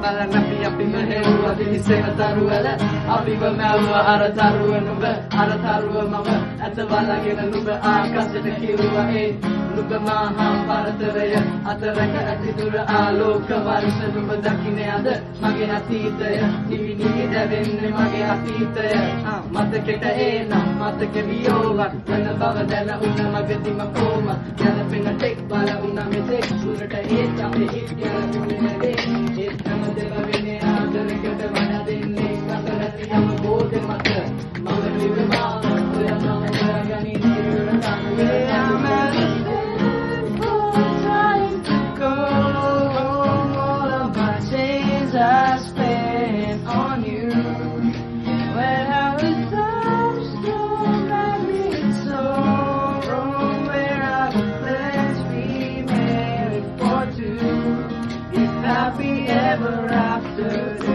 bala napi meheruwa dinisena taruwala apiwa mawwa arataruwa nuba arataruwa mama atabalagena nuba akaseta kiruwa nuba maha parataraya ataraka atidura aloka varsa nuba dakine ada mage atitaya nivi nivi davenne mage atitaya mataketa ena matake viyowa kana bava dana unna magati makoma yana pena tek bala unna metek surata ame yana unna de namade bavene adarikata vana denne kakarati am bode mata mama nive ma oya mama gani niruna I spent on you when I was dumbstruck and so wrong. Where I let's be married for two, if happy ever after.